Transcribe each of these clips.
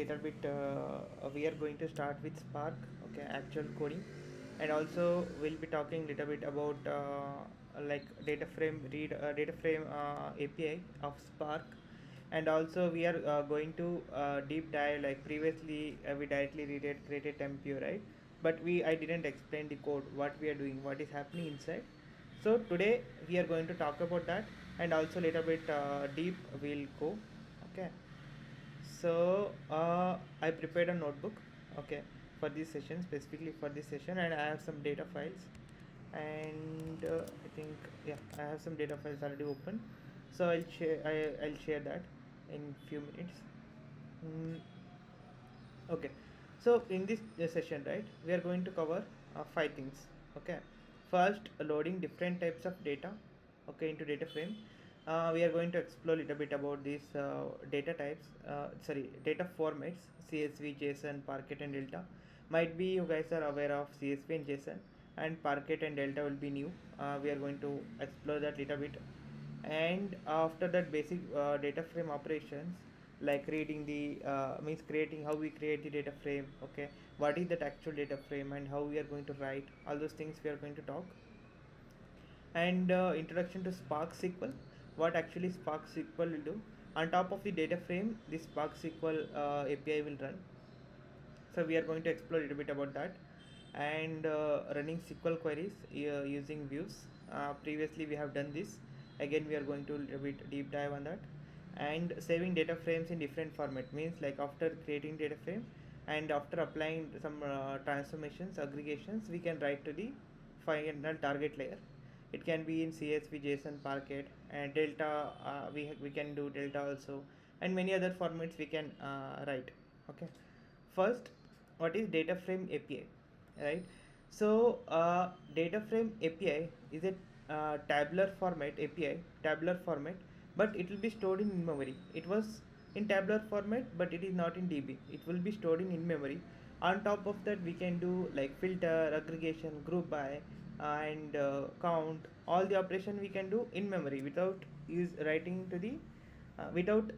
little bit. We are going to start with Spark, okay, actual coding, and also we'll be talking little bit about like Dataframe API of Spark, and also we are going to deep dive. Like previously, we directly created temp, right? But I didn't explain the code, what we are doing, what is happening inside. So today we are going to talk about that, and also little bit deep we'll go, okay. So I prepared a notebook, okay, for this session, specifically for this session, and I have some data files, and I think, yeah, I have some data files already open. So I'll share that in few minutes. mm, okay. So in this session, right, we are going to cover five things, okay. First, loading different types of data, okay, into data frame. We are going to explore a little bit about these data types, data formats: CSV, JSON, Parquet, and Delta. Might be you guys are aware of CSV and JSON, and Parquet and Delta will be new. We are going to explore that little bit, and after that, basic data frame operations, like reading the means creating, how we create the data frame, okay, what is that actual data frame, and how we are going to write all those things we are going to talk. And introduction to Spark SQL, what actually Spark SQL will do. On top of the data frame, this Spark SQL API will run. So we are going to explore a little bit about that, and running SQL queries using views. Previously we have done this. Again, we are going to a little bit deep dive on that. And saving data frames in different format, means like after creating data frame and after applying some transformations, aggregations, we can write to the final target layer. It can be in CSV, JSON, Parquet, and Delta. We can do Delta also, and many other formats we can write. Okay. First, what is data frame API, right? So data frame API is a tabular format API, tabular format, but it will be stored in memory. It was in tabular format, but it is not in DB. It will be stored in memory. On top of that, we can do like filter, aggregation, group by, and count. All the operation we can do in memory without writing to the without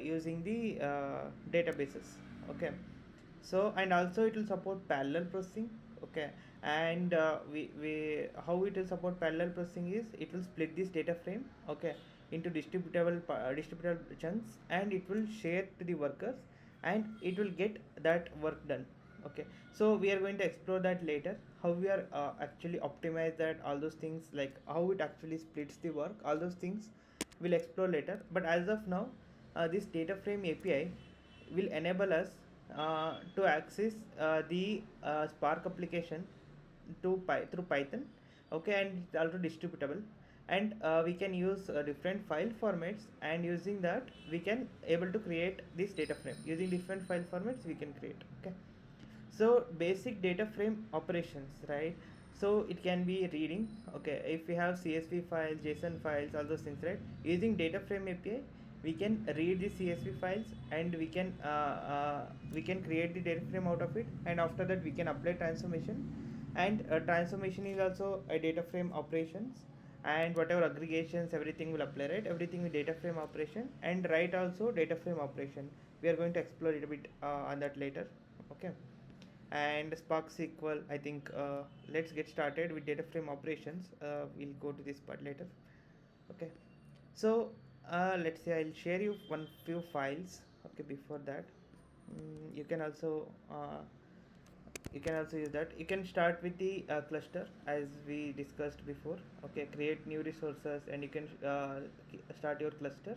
using the databases, okay. So, and also it will support parallel processing, okay. And how it will support parallel processing is, it will split this data frame, okay, into distributable chunks, and it will share to the workers, and it will get that work done, okay. So we are going to explore that later, how we are actually optimize that, all those things, like how it actually splits the work, all those things we'll explore later. But as of now, this data frame API will enable us to access the Spark application through Python, okay, and it's also distributable, and we can use different file formats, and using that we can able to create this data frame. Using different file formats we can create, okay. So basic data frame operations, right? So it can be reading, okay, if we have CSV files, JSON files, all those things, right? Using data frame API, we can read the CSV files, and we can create the data frame out of it, and after that we can apply transformation. And transformation is also a data frame operations, and whatever aggregations, everything will apply, right? Everything with data frame operation, and write also data frame operation. We are going to explore a little bit on that later, okay. And Spark SQL, I think let's get started with data frame operations. We'll go to this part later, okay. So let's say I'll share you one few files, okay. Before that, you can also use that. You can start with the cluster as we discussed before, okay. Create new resources, and you can start your cluster,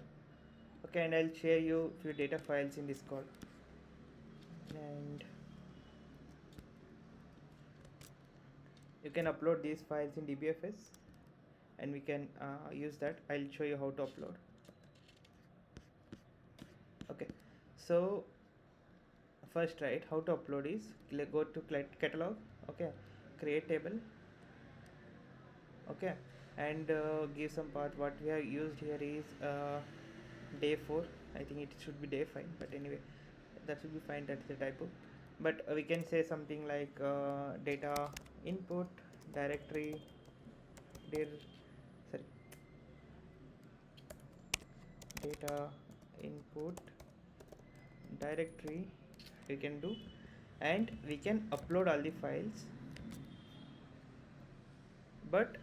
okay. And I'll share you few data files in Discord, and you can upload these files in DBFS, and we can use that. I'll show you how to upload, okay. So first, right, how to upload is, go to catalog, okay, create table, okay, and give some path. What we have used here is day 4. I think it should be day 5, but anyway, that should be fine. That's the typo. But we can say something like data input directory dir sorry data input directory we can do, and we can upload all the files, but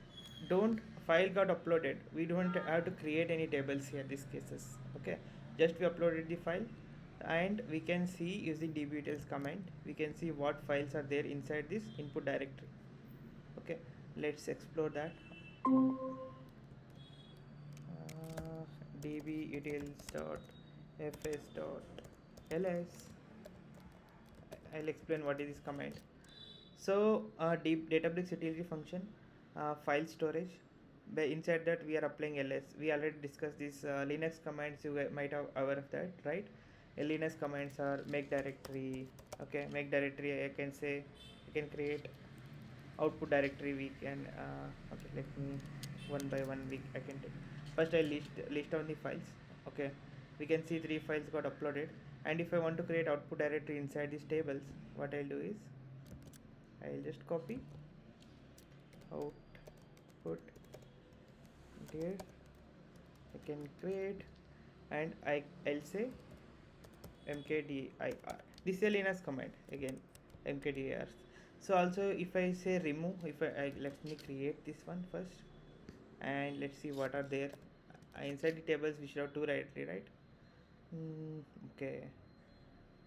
don't file got uploaded, we don't have to create any tables here these cases. Okay, just we uploaded the file, and we can see using dbutils command we can see what files are there inside this input directory. Okay, let's explore that. dbutils.fs.ls. I'll explain what is this command. So deep Databricks utility function, file storage. By inside that we are applying ls. We already discussed these Linux commands. You might have aware of that, right? Linux commands are make directory. Okay, make directory. I can say I can create output directory. We can okay. Let me one by one. I can take. First I list down the files. Okay, we can see 3 files got uploaded. And if I want to create output directory inside these tables, what I'll do is I'll just copy output there. I can create, and I'll say mkdir. This is a Linux command again, mkdir. So also if I say remove, if I let me create this one first, and let's see what are there inside the tables. We should have 2 directory, right? Okay,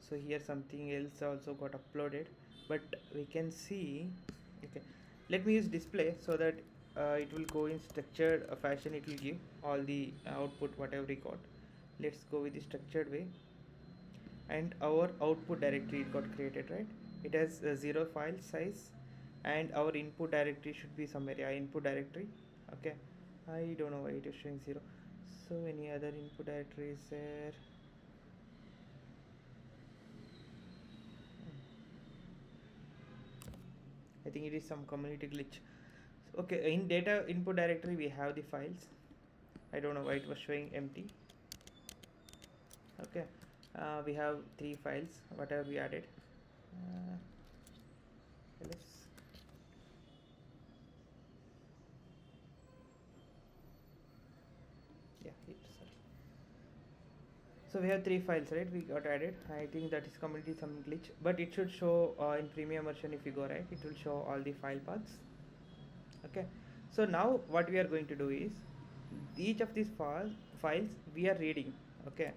so here something else also got uploaded, but we can see. Okay, let me use display so that it will go in structured fashion. It will give all the output whatever we got. Let's go with the structured way, and our output directory got created, right? It has 0 file size, and our input directory should be somewhere. Yeah, input directory. Okay, I don't know why it is showing 0. So any other input directory is there? I think it is some community glitch. Okay, in data input directory we have the files. I don't know why it was showing empty. Okay, we have 3 files whatever we added. Let's yeah, sorry. So we have 3 files, right? We got added. I think that is community some glitch, but it should show in premium version. If you go right, it will show all the file paths. Okay, so now what we are going to do is each of these files we are reading. Okay,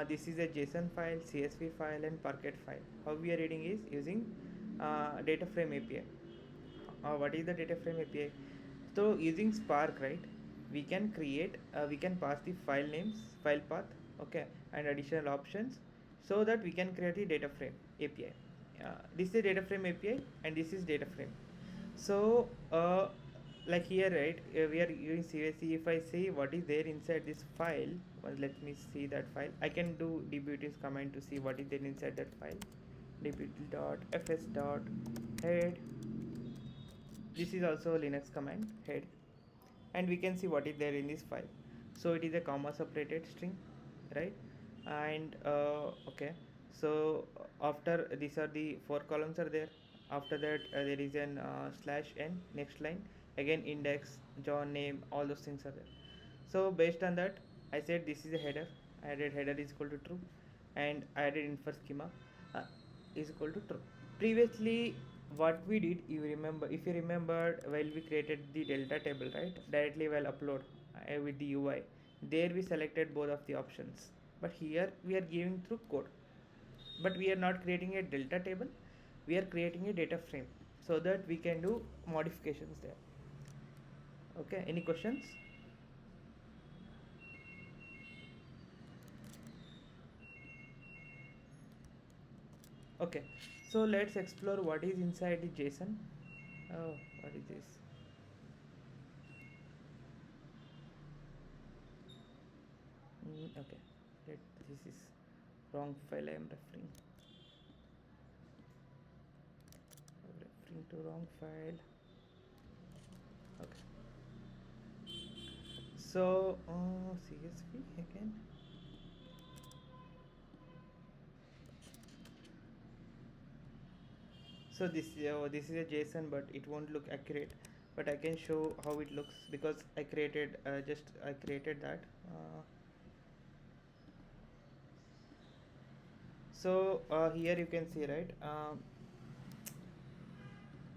this is a JSON file, CSV file, and Parquet file. How we are reading is using Dataframe API. What is the Dataframe API? So using Spark, right, we can create, we can pass the file names, file path, okay, and additional options, so that we can create the Dataframe API. This is Dataframe API, and this is Dataframe. So like here, right, we are using CSV. If I see what is there inside this file, well, let me see that file. I can do dbutils command to see what is there inside that file. dbutil.fs.head. This is also a Linux command, head, and we can see what is there in this file. So it is a comma separated string, right? And okay, so after these are the 4 columns are there. After that there is an /n, next line, again index, John name, all those things are there. So based on that, I said this is a header. I added header is equal to true, and I added infer schema is equal to true. Previously what we did, you remember, if you remember, while we created the delta table, right, directly while upload with the UI, there we selected both of the options, but here we are giving through code. But we are not creating a delta table, we are creating a data frame, so that we can do modifications there. Okay, any questions? Okay, so let's explore what is inside the JSON. Oh, what is this? Okay, this is wrong file I am referring to wrong file. Okay, so CSV again. So this is a JSON, but it won't look accurate, but I can show how it looks, because I created I created that. So here you can see, right?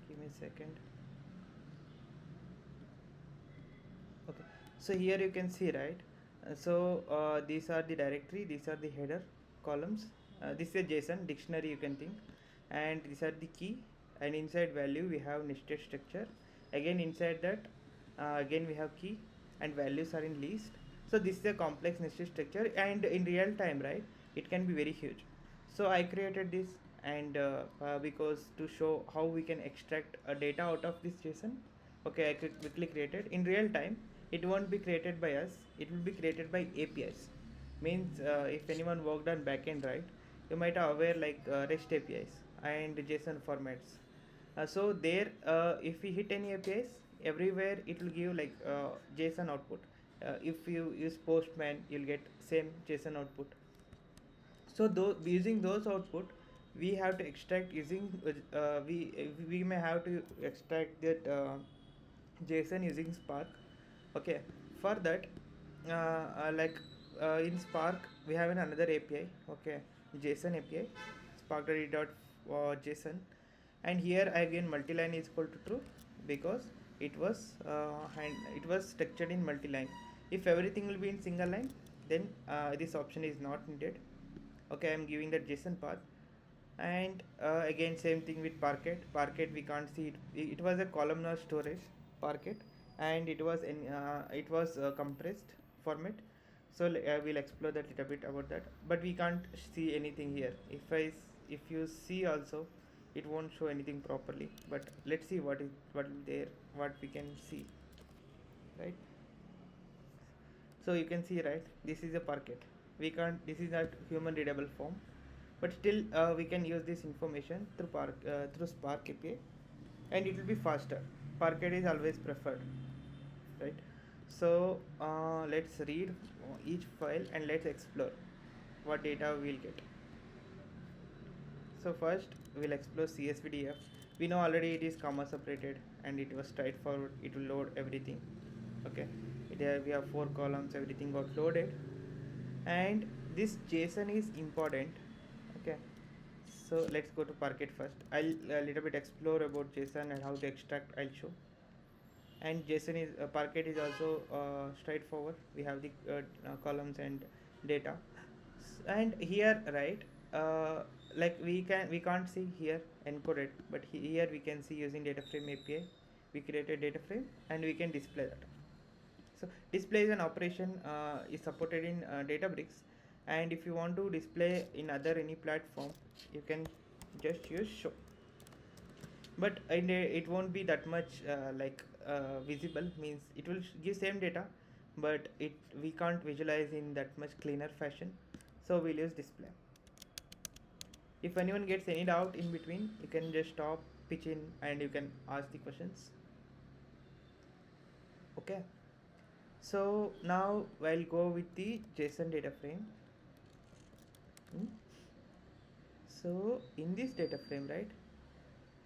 Give me a second. Okay, so here you can see, right? These are the directory, these are the header columns. This is a JSON dictionary, you can think, and these are the key. And inside value we have nested structure. Again inside that, again we have key and values are in list. So this is a complex nested structure, and in real time, right? It can be very huge. So I created this, and because to show how we can extract data out of this JSON. Okay, I quickly created in real time. It won't be created by us, it will be created by APIs. Means if anyone worked on backend, right, you might have aware like REST APIs and JSON formats. So there, if we hit any APIs, everywhere it will give like JSON output. If you use Postman, you'll get same JSON output. So using those output, we have to extract using we may have to extract that JSON using Spark. Okay, for that, like in Spark we have another API. Okay, JSON API, spark.json, and here again multiline is equal to true because it was structured in multiline. If everything will be in single line, then this option is not needed. Okay, I'm giving that JSON path. And again same thing with Parquet we can't see it. It was a columnar storage Parquet, and it was compressed format. So we'll explore that little bit about that, but we can't see anything here. If you see also, it won't show anything properly. But let's see what is there, what we can see, right? So you can see, right, this is a Parquet. We can't, this is not human readable form, but still we can use this information through Spark API, and it will be faster. Parquet is always preferred, right? So let's read each file and let's explore what data we'll get. So first we'll explore CSVDF. We know already it is comma separated and it was straightforward. It will load everything. Okay, we have 4 columns. Everything got loaded, and this JSON is important. Okay, so let's go to Parquet first. I'll a little bit explore about JSON and how to extract. I'll show. And JSON is Parquet is also straightforward. We have the columns and data, and here, right, like we can't see here encoded, but here we can see using Dataframe API. We created Dataframe and we can display that. So display is an operation is supported in Databricks, and if you want to display in other any platform, you can just use show. But it won't be that much visible. Means it will give same data, but we can't visualize in that much cleaner fashion. So we'll use display. If anyone gets any doubt in between, you can just stop, pitch in, and you can ask the questions. Okay. So now I'll go with the JSON data frame. So in this data frame, right,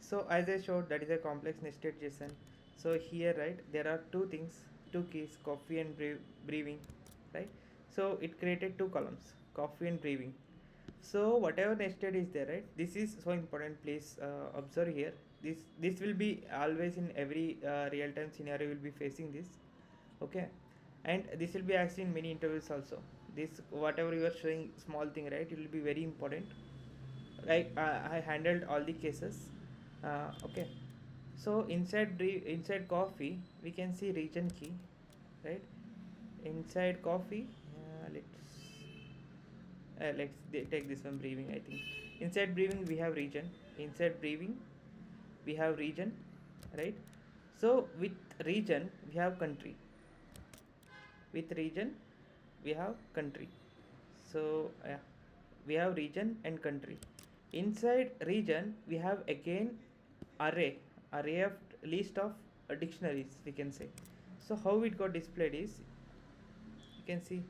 so as I showed, that is a complex nested JSON. So here, right, there are two things, two keys, coffee and brewing, right? So it created two columns, coffee and brewing. So whatever nested is there, right, this is so important. Please observe here. This will be always in every real-time scenario. Will be facing this. Okay, and this will be asked in many interviews also. This whatever you are showing small thing, right, it will be very important. Like I handled all the cases. Okay, so inside coffee we can see region key, right? Inside coffee, let's take this one, brewing. I think inside brewing we have region. Inside brewing we have region, right? So with region we have country. With region we have country. So we have region and country. Inside region we have again array of list of dictionaries, we can say. So how it got displayed is, you can see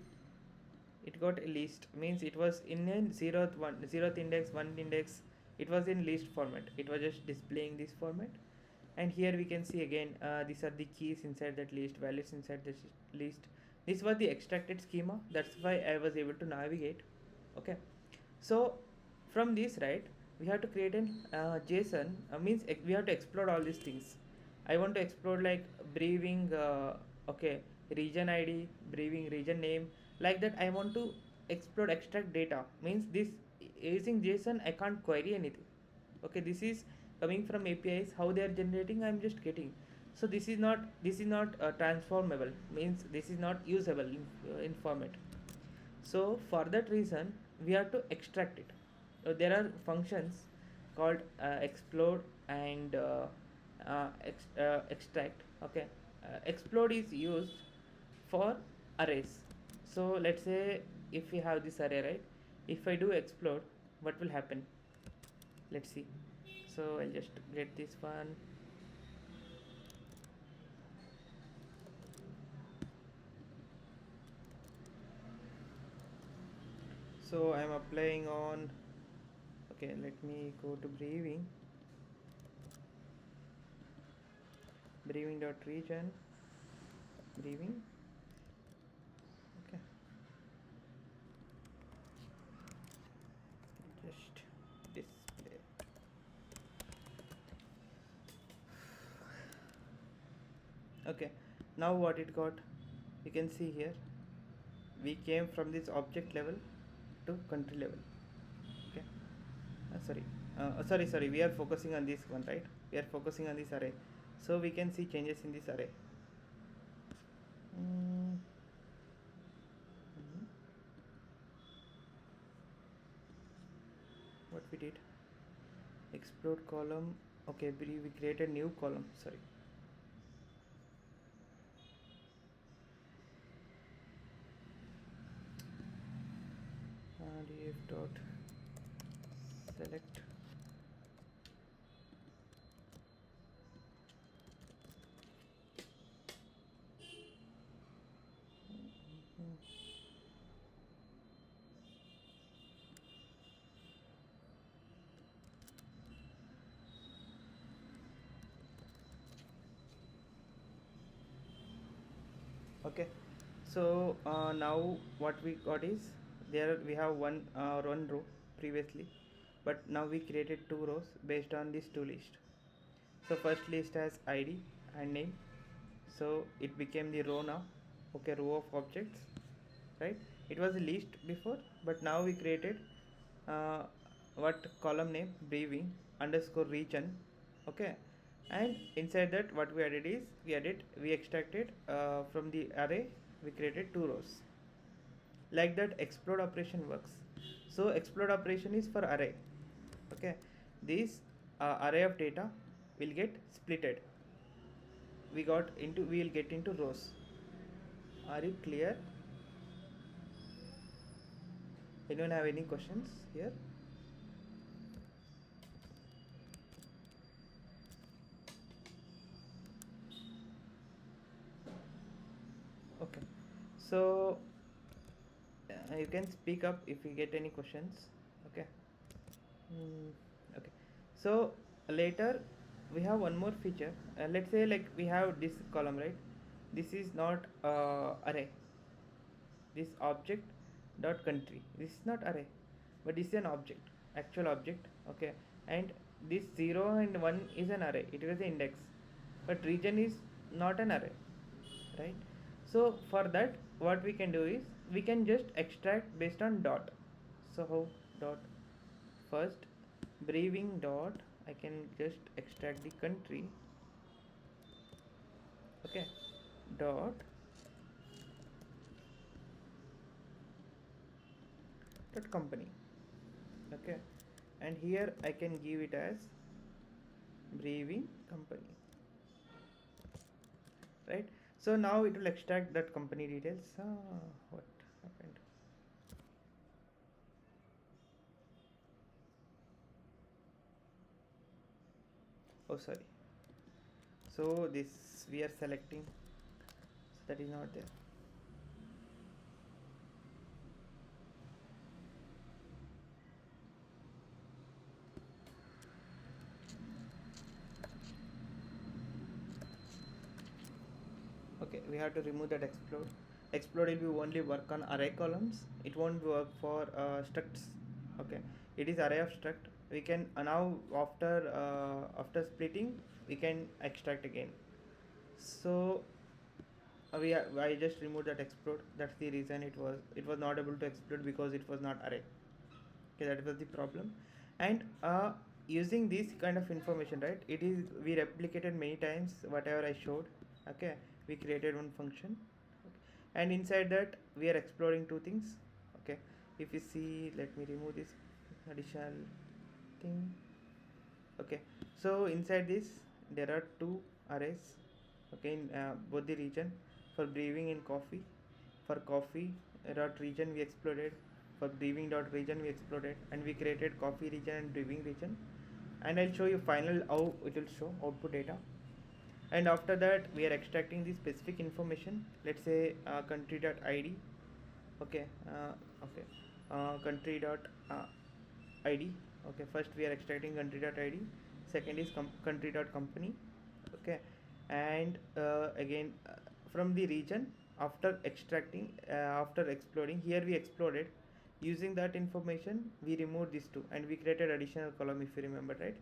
it got a list. Means it was in a zeroth index, one index. It was in list format. It was just displaying this format. And here we can see again these are the keys inside that list, values inside this list. This was the extracted schema. That's why I was able to navigate. Okay, so From this, right, we have to create an JSON, means we have to explode all these things. I want to explode like breathing, okay, region ID, breathing region name, like that. I want to explode extract data, means this using JSON I can't query anything. Okay, this is coming from APIs, how they are generating, I'm just getting. So this is not transformable, means this is not usable in format. So for that reason we have to extract it. There are functions called explode and extract. Okay, explode is used for arrays. So let's say if we have this array, right, if I do explode, what will happen? Let's see. So I'll just get this one. So I'm applying on, okay, let me go to breathing dot region, breathing. Okay, just display. Okay, now what it got, you can see here, we came from this object level to country level. Okay, sorry, we are focusing on this one, right? We are focusing on this array, so we can see changes in this array. mm. Mhm. What we did, explode column. Okay, we created new column, sorry. Df dot select. Okay, so now what we got is, there we have one row previously, but now we created two rows based on this two list. So first list has id and name, so it became the row now. Okay, row of objects, right? It was a list before, but now we created uh, what column name, breathing underscore region. Okay, and inside that what we added is, we extracted from the array, we created two rows. Like that explode operation works. So explode operation is for array. Okay, this array of data will get splitted, we will get into rows. Are you clear? Anyone have any questions here? Okay, so you can speak up if you get any questions. Okay. mm, okay, so later we have one more feature. Let's say like we have this column, right? This is not array, this object dot country, this is not array, but this is an object, actual object. Okay, and this 0 and 1 is an array, it is an index, but region is not an array, right? So for that what we can do is, we can just extract based on dot. So how? Dot first, breathing dot, I can just extract the country. Okay, dot company. Okay, and here I can give it as breathing company, right? So now it will extract that company details. What happened? Oh, sorry. So this we are selecting, so that is not there. Okay, we have to remove that explode. Explode will be only work on array columns, it won't work for structs. Okay, it is array of struct. We can now after splitting we can extract again. So I just removed that explode. That's the reason it was not able to explode, because it was not array. Okay, that was the problem. And using this kind of information, right, it is we replicated many times whatever I showed. Okay, we created one function. Okay. And inside that we are exploring two things. Okay, if you see, let me remove this additional thing. Okay, so inside this there are two arrays. Okay, in both the region. For brewing in coffee, for coffee dot region we exploded, for brewing dot region we exploded, and we created coffee region and brewing region. And I'll show you final how it will show output data. And after that we are extracting the specific information. Let's say country dot id. Okay, okay, country dot id. Okay, first we are extracting country dot id, second is country dot company. Okay, and again from the region, after extracting after exploding, here we exploded. Using that information we removed these two and we created additional column, if you remember, right?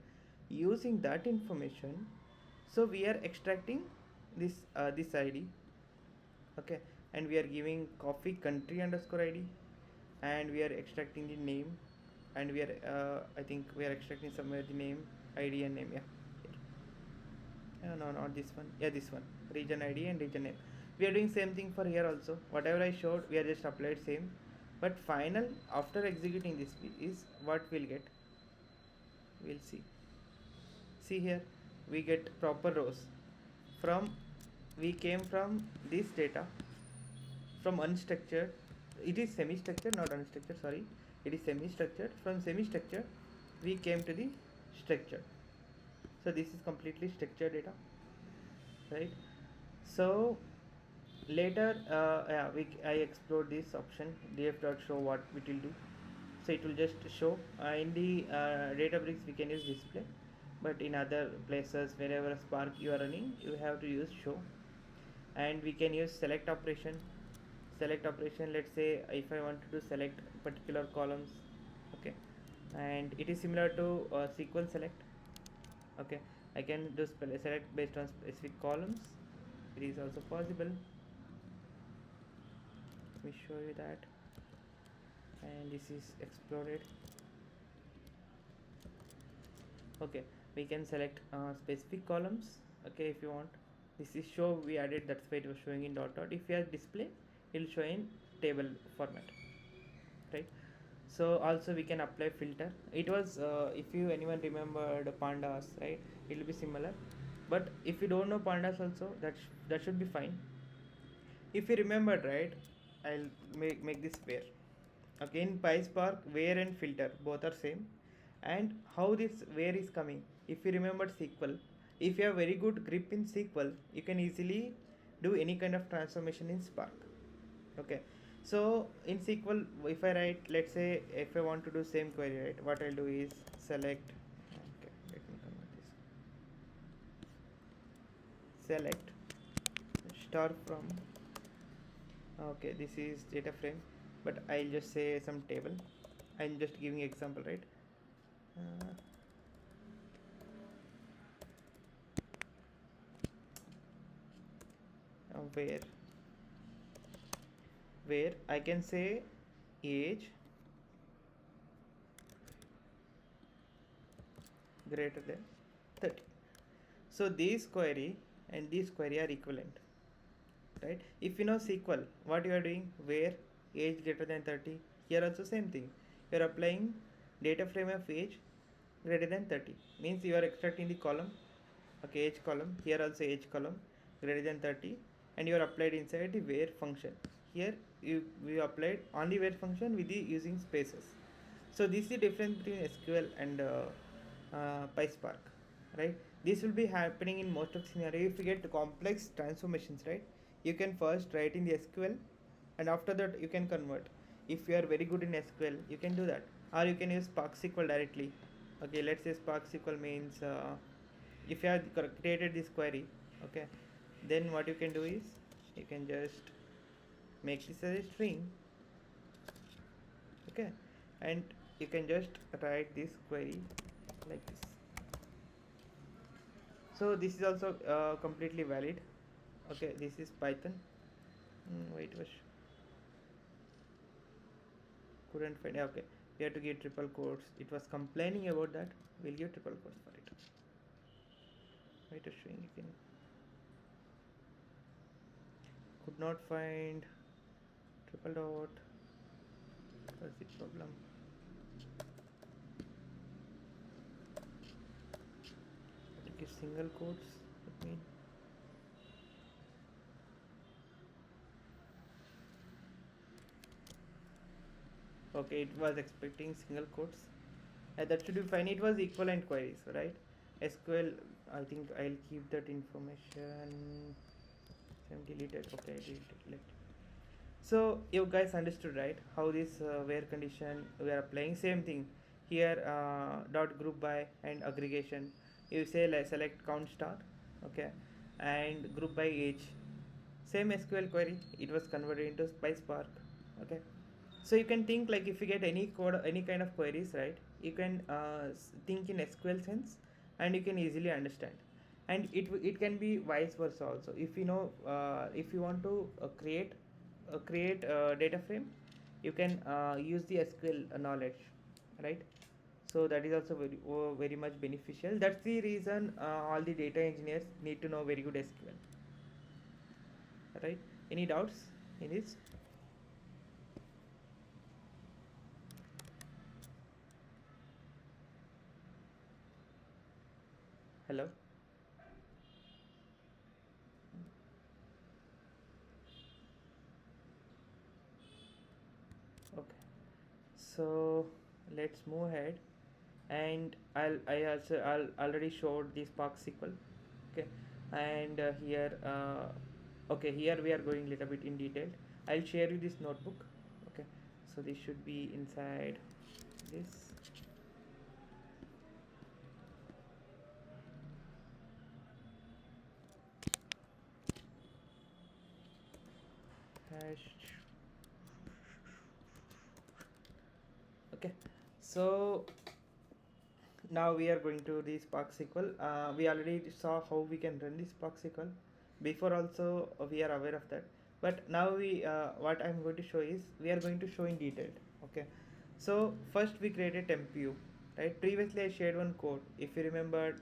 Using that information, so we are extracting this id. Okay, and we are giving coffee country underscore id, and we are extracting the name, and we are I think we are extracting somewhere the name, id and name. Yeah, here. No, not this one. Yeah, this one, region id and region name. We are doing same thing for here also. Whatever I showed, we are just applied same. But final, after executing this is what we'll get. We'll see here, we get proper rows. From we came from this data from unstructured. It is semi-structured, not unstructured, sorry. It is semi-structured. From semi-structured we came to the structured. So this is completely structured data, right? So later I explore this option df.show, what it will do. So it will just show in the Databricks we can use display, but in other places wherever Spark you are running, you have to use show. And we can use select operation. Let's say if I want to select particular columns. Okay, and it is similar to SQL select. Okay, I can do select based on specific columns. It is also possible. Let me show you that. And this is exploded. Okay, we can select specific columns. Okay, if you want. This is show, we added, that's why it was showing in dot dot. If you have display, it will show in table format, right? So also we can apply filter. It was if you anyone remembered pandas, right, it will be similar. But if you don't know pandas also, that should be fine. If you remembered, right, I'll make this where. Again, PySpark where and filter both are same. And how this where is coming, if you remember SQL, if you have very good grip in SQL, you can easily do any kind of transformation in Spark. Okay, so in SQL, if I write, let's say if I want to do same query, right, what I'll do is select. Okay, let me convert this. Select star from. Okay, this is data frame, but I'll just say some table. I'm just giving example, right? Where I can say age greater than 30. So this query and this query are equivalent, right? If you know SQL, what you are doing, where age greater than 30, here also same thing. You are applying data frame of age greater than 30, means you are extracting the column. Okay, age column, here also age column greater than 30, and you are applied inside the where function. Here we applied only where function with the using spaces. So this is the difference between SQL and PySpark, right? This will be happening in most of scenario. If you get complex transformations, right, you can first write in the SQL, and after that you can convert. If you are very good in SQL, you can do that, or you can use Spark SQL directly. Okay, let's say Spark SQL means if you have created this query, okay, then what you can do is you can just make this as a string. Okay, and you can just write this query like this. So this is also completely valid. Okay, this is Python. Wait, was couldn't find. Okay, we have to give triple quotes. It was complaining about that. We'll give triple quotes for it. Wait a string. You can could not find triple dot. What's the problem? To give single quotes. Let me. Okay, it was expecting single quotes. That should be fine. It was equivalent queries, right? SQL. I think I'll keep that information. I'm deleted. Okay, deleted. So you guys understood, right, how this where condition we are applying same thing here. Dot group by and aggregation, you say like select count star, okay, and group by age. Same SQL query, it was converted into by Spark, okay. So you can think like if you get any code, any kind of queries, right, you can think in SQL sense, and you can easily understand. And it can be vice versa also. If you know, if you want to create a data frame, you can use the SQL knowledge, right? So that is also very much beneficial. That's the reason all the data engineers need to know very good SQL, right? Any doubts in this? Hello. Okay, so let's move ahead. And I'll already showed the Spark SQL, okay. And here okay, here we are going little bit in detail. I'll share you this notebook, okay. So this should be inside this hash, okay. So now we are going to the Spark SQL. We already saw how we can run the Spark SQL. Before also we are aware of that. But now we what I'm going to show is we are going to show in detail. Okay. So first we created temp view. Right. Previously I shared one code. If you remember,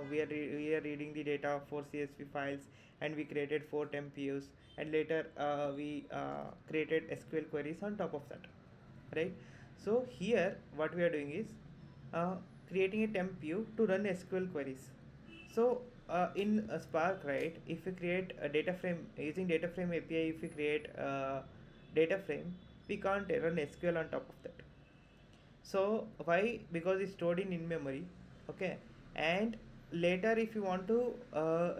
we are reading the data of 4 CSV files, and we created 4 temp views, and later we created SQL queries on top of that. Right. So here what we are doing is uh, creating a temp view to run SQL queries. So in Spark, right, if you create a data frame using data frame API, if you create a data frame, we can't run SQL on top of that. So why? Because it's stored in memory, okay. And later if you want to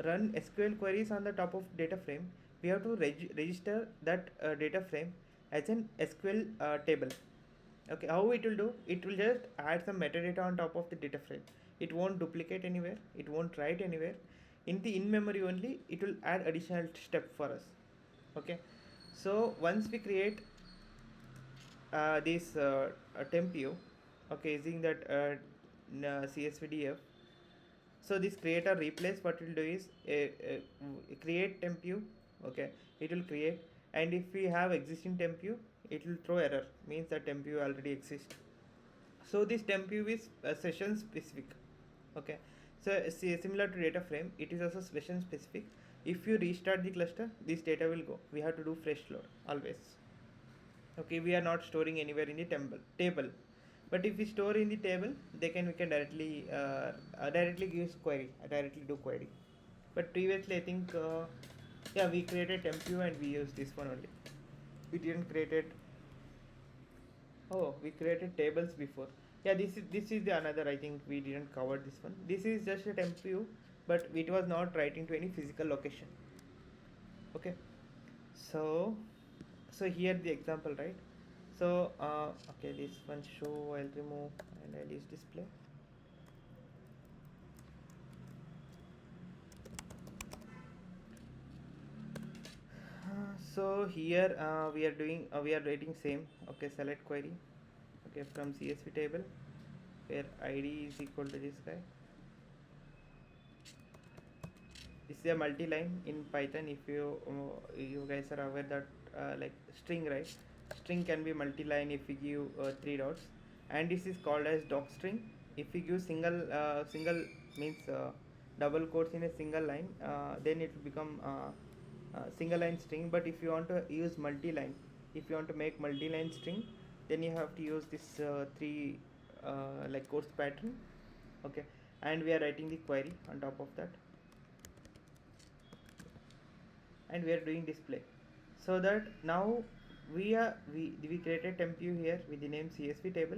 run SQL queries on the top of data frame, we have to register that data frame as an SQL table. Okay, how it will do? It will just add some metadata on top of the data frame. It won't duplicate anywhere. It won't write anywhere. In the in memory only, it will add additional step for us. Okay, so once we create this temp view, okay, using that CSVDF. So this create or replace, what it will do is create temp view, okay, it will create. And if we have existing temp view, it will throw error, means that temp view already exists. So this temp view is session specific, okay. So see, similar to data frame, it is also session specific. If you restart the cluster, this data will go. We have to do fresh load always, okay. We are not storing anywhere in the table. But if we store in the table, we can directly use query, directly do query. But previously I think yeah, we created temp view and we used this one only. We didn't created. Oh, we created tables before. Yeah, this is the another. I think we didn't cover this one. This is just a temp view, but it was not writing to any physical location. Okay, so here the example, right? So okay, this one show I'll remove and I'll use display. So here we are doing we are writing same, okay, select query, okay, from CSV table, where id is equal to this guy. This is a multi-line in Python. If you guys are aware that like string, right? String can be multi-line if we give three dots, and this is called as doc string. If we give single means double quotes in a single line, then it will become single line string. But if you want to use multi-line, if you want to make multi-line string, then you have to use this three like quotes pattern. Okay, and we are writing the query on top of that, and we are doing display, so that now we created temp view here with the name CSV table.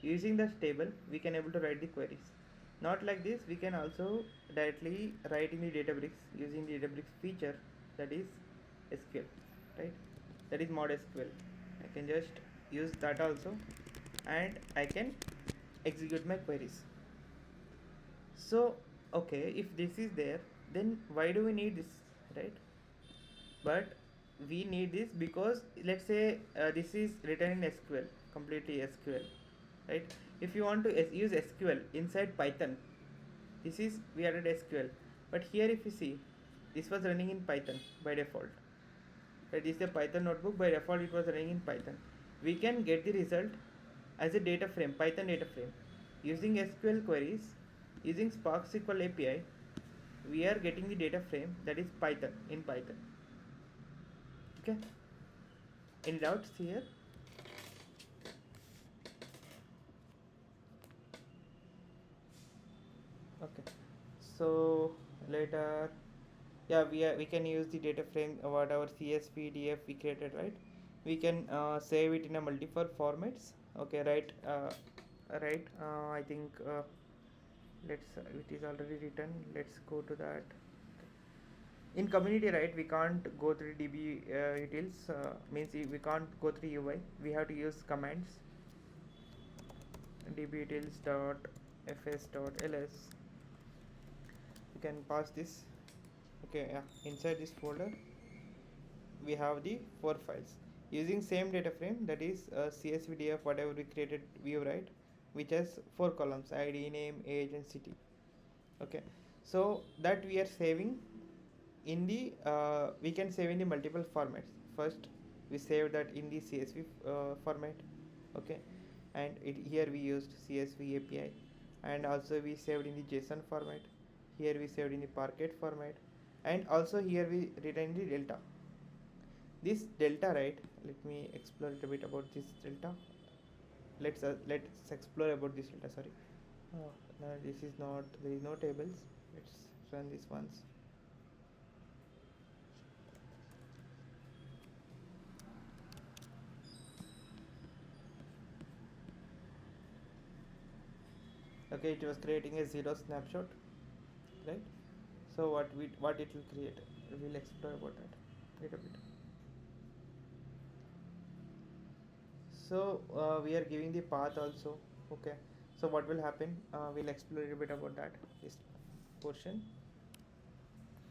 Using this table we can able to write the queries. Not like this, we can also directly write in the Databricks using the Databricks feature, that is SQL, right? That is mod SQL. I can just use that also, and I can execute my queries. So okay, if this is there, then why do we need this, right? But we need this because let's say this is written in SQL, completely SQL, right? If you want to use SQL inside Python, this is we added SQL, but here if you see, this was running in Python by default. That is the Python notebook, by default it was running in Python. We can get the result as a data frame, Python data frame, using SQL queries, using Spark SQL API. We are getting the data frame that is Python in Python. Okay, any doubts here? Okay, so later, yeah, we can use the data frame whatever CSV df we created, right? We can save it in a multiple formats. Okay, right, right, I think let's it is already written, let's go to that. In community, right, we can't go through db utils, means we can't go through UI, we have to use commands. db utils dot fs dot ls, you can pass this. Okay, yeah, inside this folder we have the 4 files using same data frame, that is csvdf whatever we created view, right, which has 4 columns: id, name, age and city. Okay, so that we are saving in the we can save in the multiple formats. First we save that in the CSV format. Okay, and here we used CSV API, and also we saved in the JSON format. Here we saved in the Parquet format, and also here we written the delta. This delta, right, let me explore a little bit about this delta. Let's explore about this delta. Sorry, oh, no, this is not, there is no tables. Let's run this once. Okay, it was creating a zero snapshot, right? So what it will create, we'll explore about that a little bit. So we are giving the path also. Okay, so what will happen, we'll explore a little bit about that, this portion.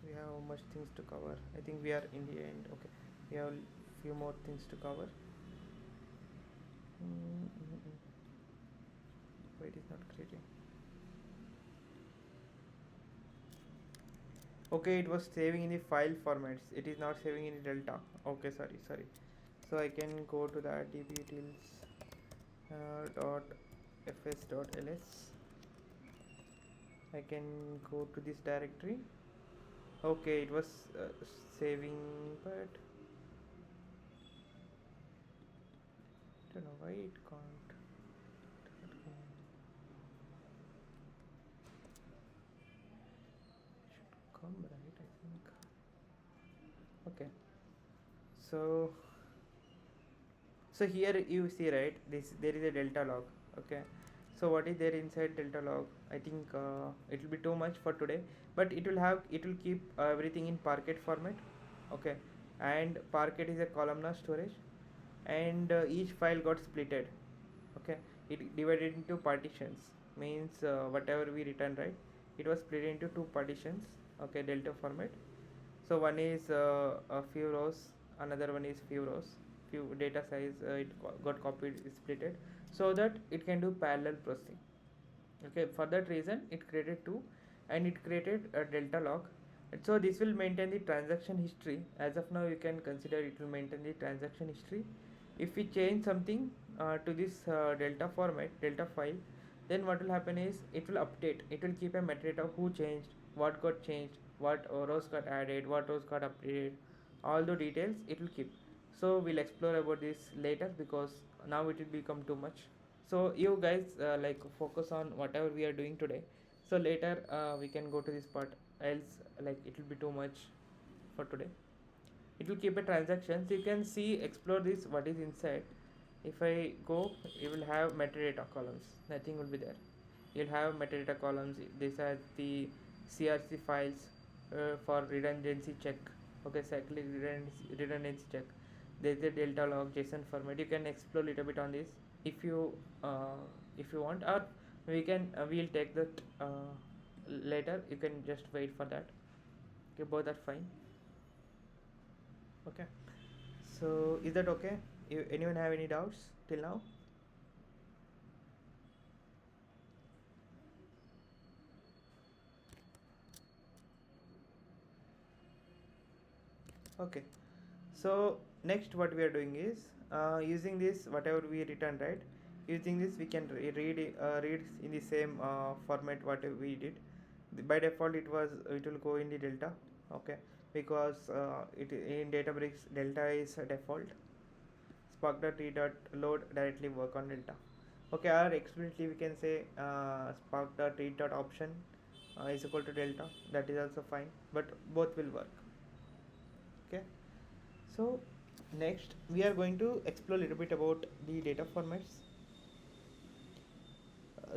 We have much things to cover, I think we are in the end. Okay, we have few more things to cover. Why it is not creating? Okay, it was saving in the file formats, it is not saving in the delta. Okay, sorry. So I can go to the dbutils dot fs dot ls. I can go to this directory. Okay, it was saving, but I don't know why it can't. It should come, right, I think. Okay, so here you see, right, this there is a delta log. Okay, so what is there inside delta log? I think it will be too much for today, but it will keep everything in Parquet format. Okay, and Parquet is a columnar storage, and each file got splitted. Okay, it divided into partitions, means whatever we return, right, it was split into 2 partitions. Okay, delta format. So one is a few rows, another one is few rows. few data size got copied, split it, so that it can do parallel processing. Okay, for that reason it created two, and it created a delta log. And so this will maintain the transaction history. As of now you can consider it will maintain the transaction history. If we change something to this delta format, delta file, then what will happen is it will update, it will keep a metadata, who changed, what got changed, what rows got added, what rows got updated, all the details it will keep. So we'll explore about this later, because now it will become too much. So you guys like focus on whatever we are doing today, so later we can go to this part, else like it will be too much for today. It will keep a transaction, so you can see, explore this what is inside. If I go, you will have metadata columns, nothing will be there. You'll have metadata columns. These are the crc files for redundancy check. Okay, cyclic redundancy check. There's a delta log JSON format. You can explore a little bit on this if you want, or we can we'll take that later. You can just wait for that. Okay, both are fine. Okay, so is that okay? Anyone have any doubts till now? Okay, so next what we are doing is using this whatever we written, right? Using this we can read in the same format what we did. By default it will go in the delta. Okay, because it in Databricks delta is a default. Spark.read.load directly work on delta. Okay, or explicitly we can say spark.read.option is equal to delta. That is also fine, but both will work. Okay, so next we are going to explore a little bit about the data formats.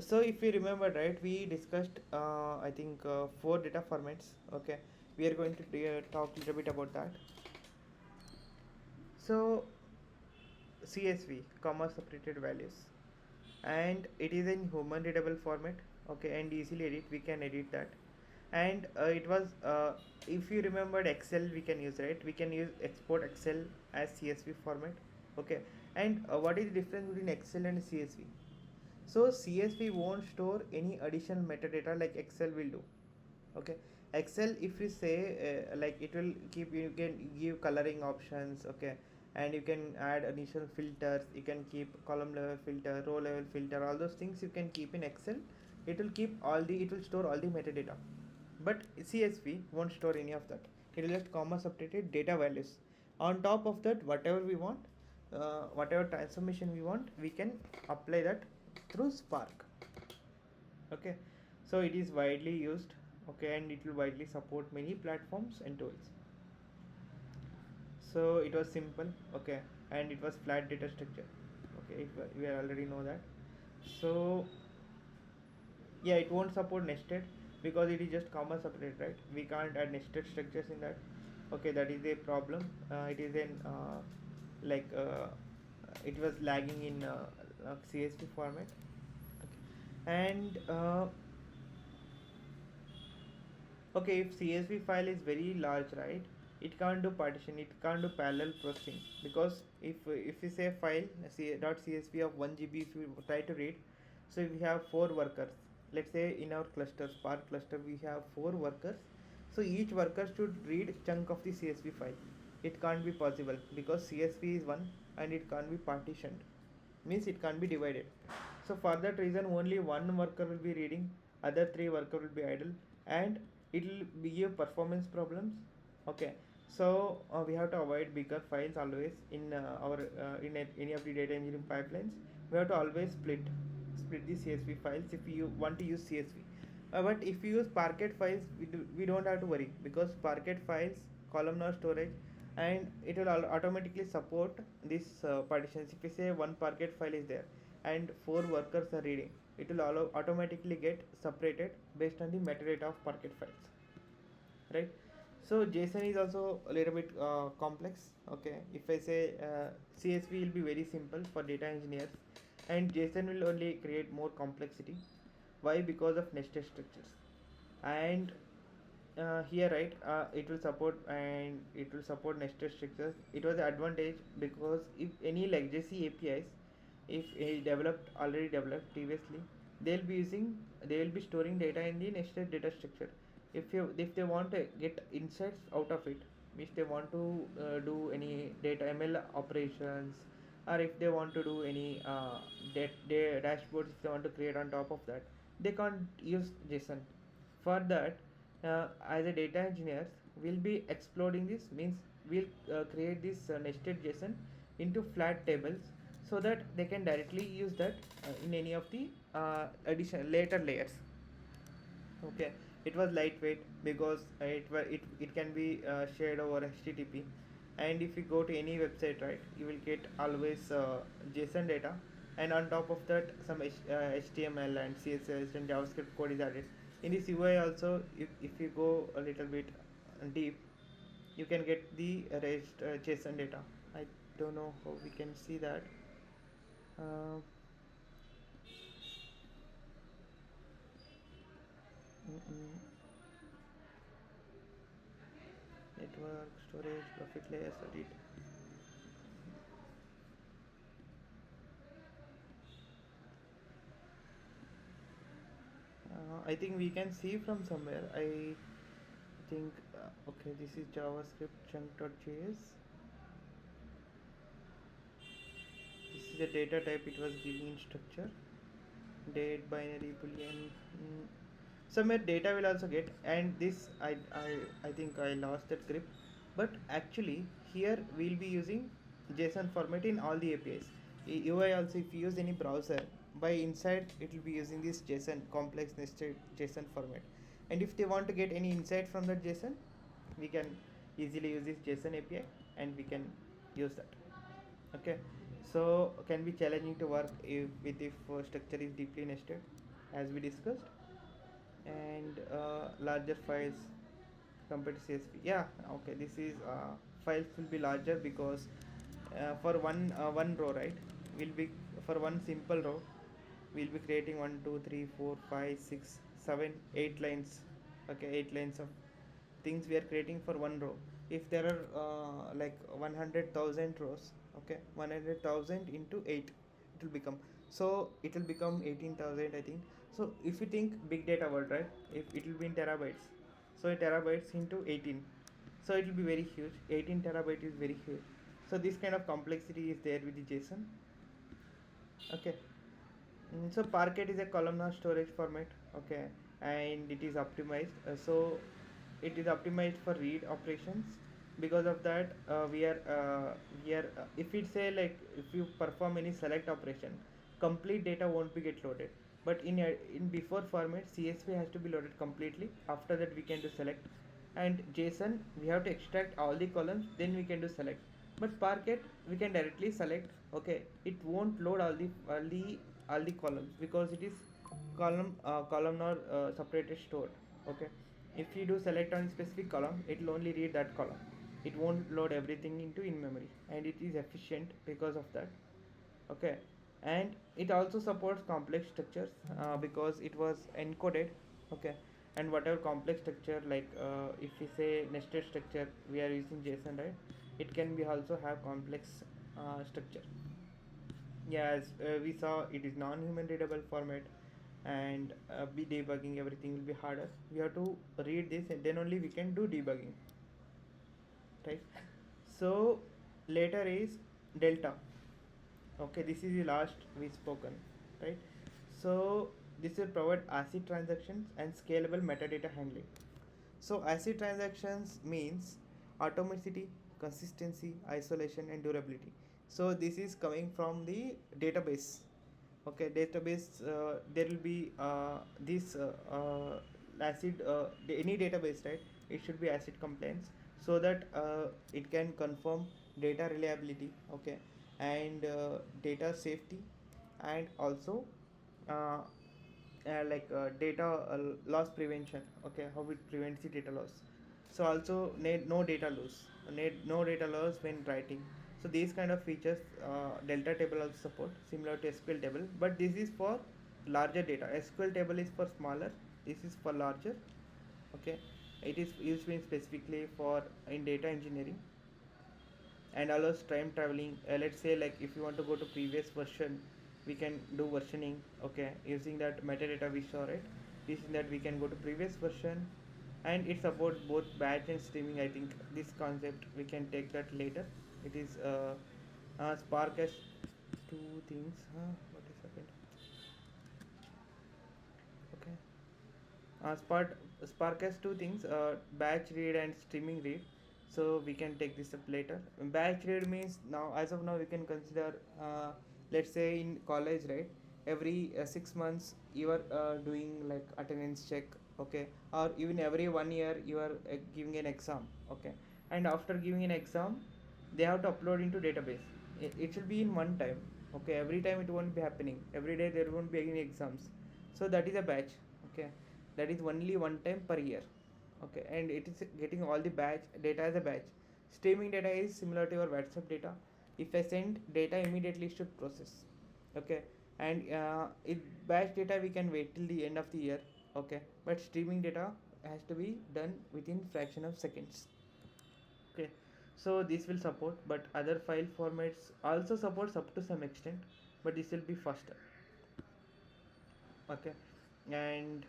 So if you remember, right, we discussed I think 4 data formats. Okay, we are going to talk a little bit about that. So CSV, comma separated values, and it is in human readable format. Okay, and easily edit, we can edit that. And it was if you remembered Excel, we can use, right, we can use export Excel as CSV format. Okay, and what is the difference between Excel and CSV? So CSV won't store any additional metadata like Excel will do. Okay, Excel, if you say like it will keep, you can give coloring options. Okay, and you can add additional filters, you can keep column level filter, row level filter, all those things you can keep in Excel. It will keep all the, it will store all the metadata. But CSV won't store any of that. It will just comma separated data values. On top of that, whatever we want, whatever transformation we want, we can apply that through Spark. Okay, so it is widely used. Okay, and it will widely support many platforms and tools. So it was simple. Okay, and it was flat data structure. Okay, we already know that. So yeah, it won't support nested because it is just comma separate, right? We can't add nested structures in that. Okay, that is a problem. It is in like it was lagging in CSV format. Okay. And okay, if CSV file is very large, right, it can't do partition, it can't do parallel processing, because if you say file .csv of 1 GB, if you try to read, so if we have 4 workers, let's say in our cluster, Spark cluster, we have 4 workers, so each worker should read chunk of the CSV file. It can't be possible because CSV is one and it can't be partitioned, means it can't be divided. So for that reason only one worker will be reading, other 3 worker will be idle, and it will give performance problems. Okay, so we have to avoid bigger files always in our any of the data engineering pipelines. We have to always split the CSV files if you want to use CSV. But if you use Parquet files, we don't have to worry, because Parquet files columnar storage, and it will automatically support this partitions. If we say one Parquet file is there and 4 workers are reading, it will automatically get separated based on the metadata of Parquet files, right? So JSON is also a little bit complex. Okay, if I say CSV will be very simple for data engineers, and JSON will only create more complexity. Why? Because of nested structures. And Here, right, it will support, and it will support nested structures. It was an advantage because if any legacy APIs, if a developed already developed previously, they will be storing data in the nested data structure. If they want to get insights out of it, if they want to do any data ML operations, or if they want to do any dashboards, if they want to create on top of that, they can't use JSON. For that, as a data engineers, we'll be exploring this, means we'll create this nested JSON into flat tables, so that they can directly use that in any of the addition later layers. Okay, it was lightweight because it can be shared over HTTP, and if you go to any website, right, you will get always JSON data, and on top of that some HTML and CSS and JavaScript code is added. In this UI also, if you go a little bit deep, you can get the REST JSON data. I don't know how we can see that. Uh, mm, mm, Network, storage, profit layers, edit. I think we can see from somewhere. I think, okay, this is JavaScript chunk.js. This is the data type it was giving in structure. Date, binary, boolean. Somewhere data will also get, and this I think I lost that grip. But actually, here we'll be using JSON format in all the APIs. UI also, if you use any browser, by inside it will be using this JSON complex nested JSON format. And if they want to get any insight from that JSON, we can easily use this JSON API, and we can use that. Okay, so can be challenging to work if structure is deeply nested, as we discussed, and larger files compared to CSV. Yeah, okay, this is files will be larger because for one row, right, will be for one simple row we'll be creating 1 2 3 4 5 6 7 8 lines. Okay, 8 lines of things we are creating for one row. If there are like 100,000 rows, okay, 100,000 into 8, it will become, so it will become 18,000, I think. So if you think big data world, right, if it will be in terabytes, so terabytes into 18, so it will be very huge. 18 terabyte is very huge. So this kind of complexity is there with the JSON. Okay. So Parquet is a columnar storage format, okay, and it is optimized. So it is optimized for read operations. Because of that, if it say like if you perform any select operation, complete data won't be get loaded. But in before format, CSV has to be loaded completely. After that, we can do select, and JSON we have to extract all the columns, then we can do select. But Parquet we can directly select. Okay, it won't load all the columns because it is columnar separated stored. Okay, if you do select on specific column, it will only read that column. It won't load everything into in memory, and it is efficient because of that. Okay, and it also supports complex structures because it was encoded. Okay, and whatever complex structure, like if we say nested structure, we are using JSON, right, it can be also have complex structure. Yeah, as we saw, it is non-human readable format, and be debugging everything will be harder. We have to read this, and then only we can do debugging, right? So later is delta. Okay, this is the last we spoken, right? So this will provide ACID transactions and scalable metadata handling. So ACID transactions means atomicity, consistency, isolation, and durability. So this is coming from the database. Okay, database, there will be this ACID, any database, right, it should be ACID compliance, so that it can confirm data reliability. Okay, and data safety, and also uh, data loss prevention. Okay, how it prevents the data loss. So also need no data loss, need no data loss when writing. So these kind of features, delta table also support, similar to SQL table, but this is for larger data. SQL table is for smaller, this is for larger. Okay, It is used in specifically for in data engineering and allows time traveling. Let's say like if you want to go to previous version, we can do versioning. Okay, using that metadata we saw, right? Using that we can go to previous version, and it supports both batch and streaming. I think this concept we can take that later. It is Spark has two things. What is happened? Okay. Spark has two things, batch read and streaming read. So we can take this up later. Batch read means now, as of now, we can consider, let's say in college, right? Every 6 months you are doing like attendance check, okay, or even every 1 year you are giving an exam, okay, and after giving an exam, they have to upload into database. It should be in one time, okay. Every time it won't be happening. Every day there won't be any exams, so that is a batch, okay, that is only one time per year, okay, and it is getting all the batch data as a batch. Streaming data is similar to your WhatsApp data. If I send data, immediately it should process, okay, and it batch data we can wait till the end of the year, okay, but streaming data has to be done within fraction of seconds, okay. So this will support, but other file formats also supports up to some extent, but this will be faster, okay. And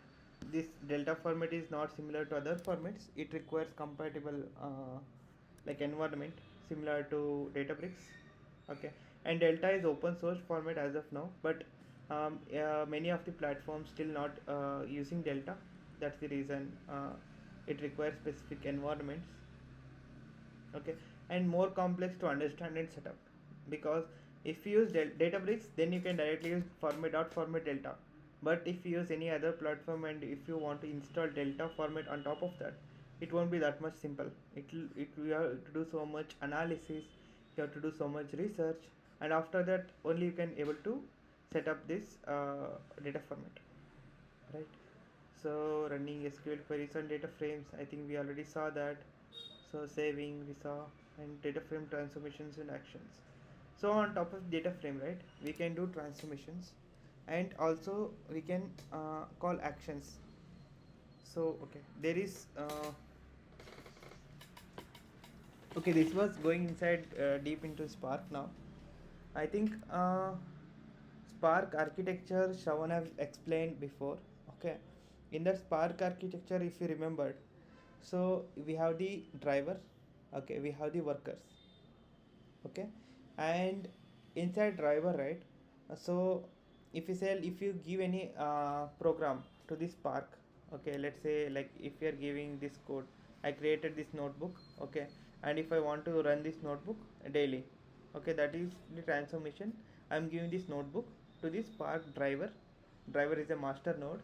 this delta format is not similar to other formats. It requires compatible like environment similar to Databricks, okay. And delta is open source format as of now, but many of the platforms still not using delta. That's the reason it requires specific environments, okay, and more complex to understand and set up. Because if you use Databricks, then you can directly use format delta. But if you use any other platform and if you want to install delta format on top of that, it won't be that much simple. It you have to do so much analysis, you have to do so much research, and after that only you can able to set up this data format, right? So running SQL queries on data frames, I think we already saw that. So saving we saw, and data frame transformations and actions. So on top of data frame, right, we can do transformations, and also we can call actions. So okay, there is okay, this was going inside deep into Spark. Now I think Spark architecture Shravan have explained before, okay. In that Spark architecture, if you remembered, so we have the driver, okay, we have the workers, okay, and inside driver, right, so if you give any program to this Spark, okay, let's say like if you are giving this code, I created this notebook, okay, and if I want to run this notebook daily, okay, that is the transformation. I'm giving this notebook to this Spark driver. Driver is a master node.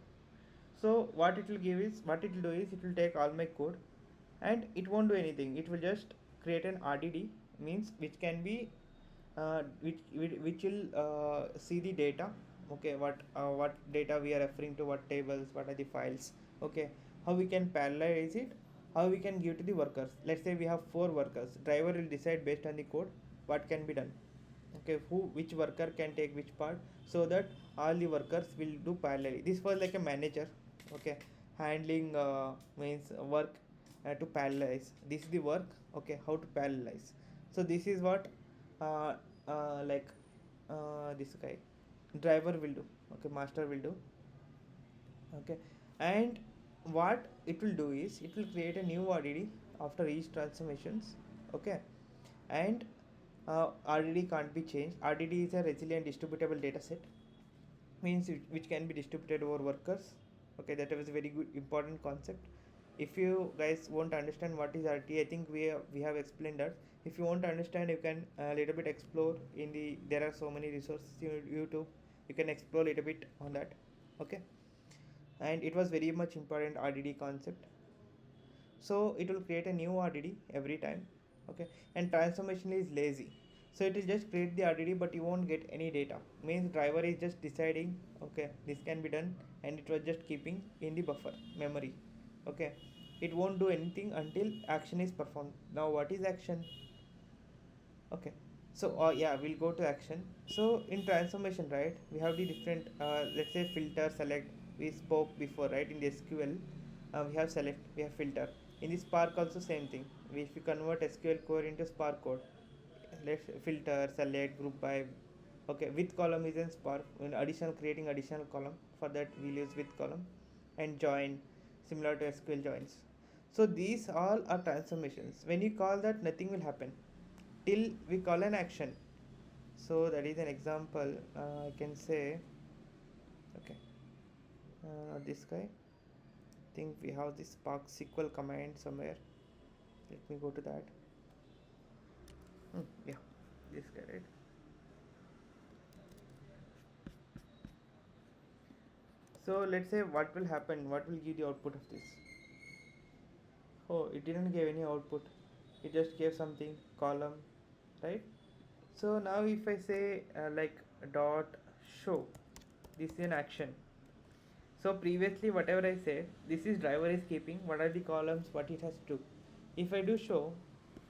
So what it will do is it will take all my code, and it won't do anything. It will just create an RDD, means which can be which will see the data, okay, what data we are referring to, what tables, what are the files, okay, how we can parallelize it, how we can give to the workers. Let's say we have 4 workers. Driver will decide based on the code what can be done, okay, which worker can take which part, so that all the workers will do parallelly. This was like a manager, okay, handling means work to parallelize. This is the work, okay, how to parallelize. So this is what uh, like this guy driver will do, okay, master will do, okay. And what it will do is it will create a new RDD after each transformations, okay. And RDD can't be changed. RDD is a resilient distributable data set, means which can be distributed over workers, okay. That was a very good important concept. If you guys won't understand what is RDD, I think we have explained that. If you want to understand, you can a little bit explore in the, there are so many resources in YouTube, you can explore a little bit on that, okay. And it was very much important RDD concept. So it will create a new RDD every time, okay. And transformation is lazy, so it will just create the RDD, but you won't get any data. Means driver is just deciding, okay, this can be done, and it was just keeping in the buffer memory, okay. It won't do anything until action is performed. Now what is action? Okay, so yeah, we'll go to action. So in transformation, right, we have the different let's say filter, select, we spoke before, right, in the SQL. We have select, we have filter. In the Spark also same thing. If we convert SQL core into Spark code, let's filter, select, group by. Okay, with column is in Spark. In additional, creating additional column, for that we'll use with column, and join, similar to SQL joins. So these all are transformations. When you call that, nothing will happen till we call an action. So that is an example. I can say, okay, this guy. I think we have this Spark SQL command somewhere. Let me go to that. Yeah, this guy, right? So let's say what will happen, what will give the output of this. Oh, it didn't give any output. It just gave something, column, right? So now if I say like dot show, this is an action. So previously whatever I said, this is driver is keeping, what are the columns, what it has to do. If I do show,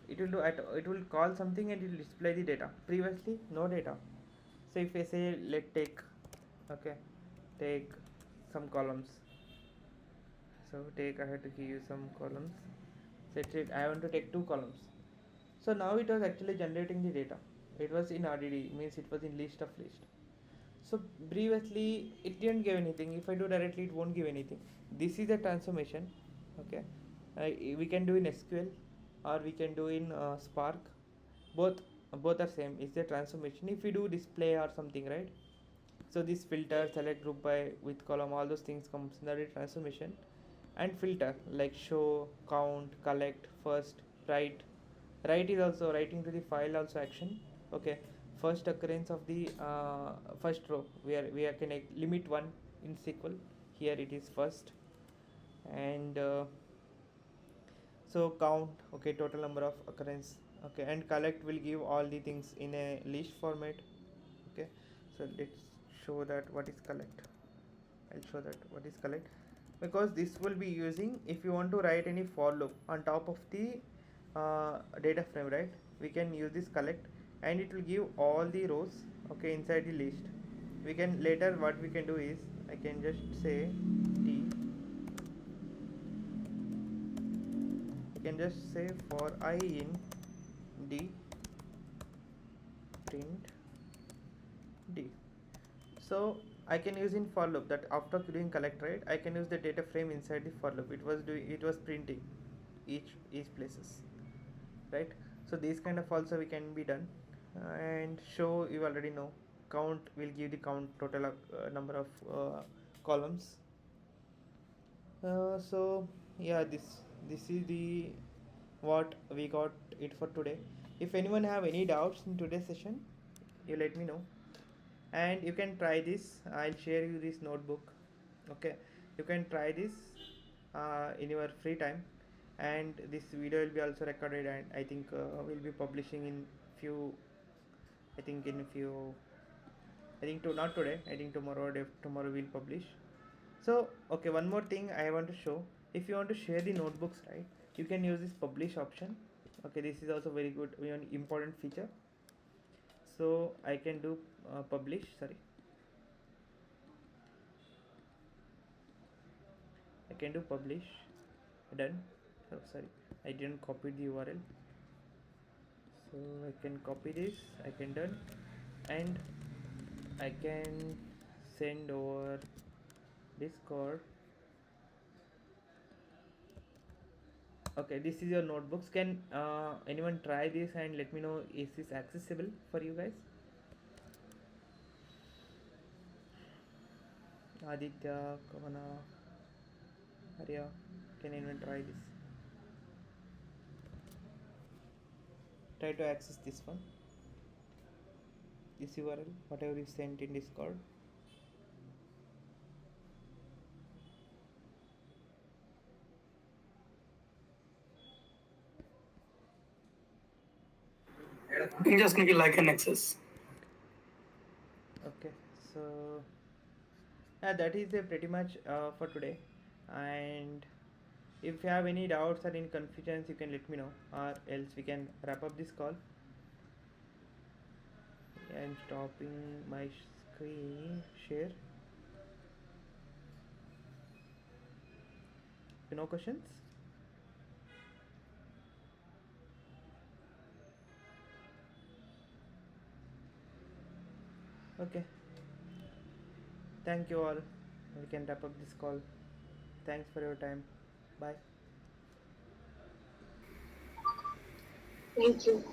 it will do it will call something and it will display the data. Previously no data. So if I say let take, okay, take some columns. So take, I have to give you some columns. Set it, I want to take 2 columns. So now it was actually generating the data. It was in RDD, means it was in list of list. So previously it didn't give anything. If I do directly, it won't give anything. This is a transformation. Okay, we can do in SQL or we can do in Spark. Both are same. It's a transformation. If we do display or something, right? So this filter, select, group by, with column, all those things comes in the transformation. And filter like show, count, collect, first, write. Write is also writing to the file also action. Okay, first occurrence of the first row, we are can limit 1 in SQL. Here it is first. And so count, okay, total number of occurrence. Okay, and collect will give all the things in a list format. Okay, so let's show that what is collect. I'll show that what is collect, because this will be using if you want to write any for loop on top of the data frame, right? We can use this collect and it will give all the rows, okay, inside the list. We can later, what we can do is I can just say t, I can just say for I in d print d. So I can use in for loop that after doing collect, right, I can use the data frame inside the for loop. It was printing each places, right? So these kind of also we can be done. And show, you already know, count will give the count total number of columns. So yeah, this is the what we got it for today. If anyone have any doubts in today's session, you let me know, and you can try this. I'll share you this notebook. Okay, you can try this in your free time, and this video will be also recorded, and I think we'll be publishing in few, I think in few, I think to not today, I think tomorrow or tomorrow we'll publish. So okay, one more thing I want to show. If you want to share the notebooks, right, you can use this publish option. Okay, this is also very good, one important feature. So I can do publish, sorry, I can do publish, done. So sorry, I didn't copy the URL. So I can copy this, I can done, and I can send over Discord. Okay, this is your notebooks. Can anyone try this and let me know, is this accessible for you guys? Aditya, Kavana, Arya, can anyone try this? Try to access this one, this URL, whatever you sent in Discord. I'm just gonna like an access. Okay, so yeah, that is pretty much for today. And if you have any doubts or any confusions, you can let me know, or else we can wrap up this call. I'm stopping my screen share. No questions? Okay, thank you all. We can wrap up this call. Thanks for your time. Bye. Thank you.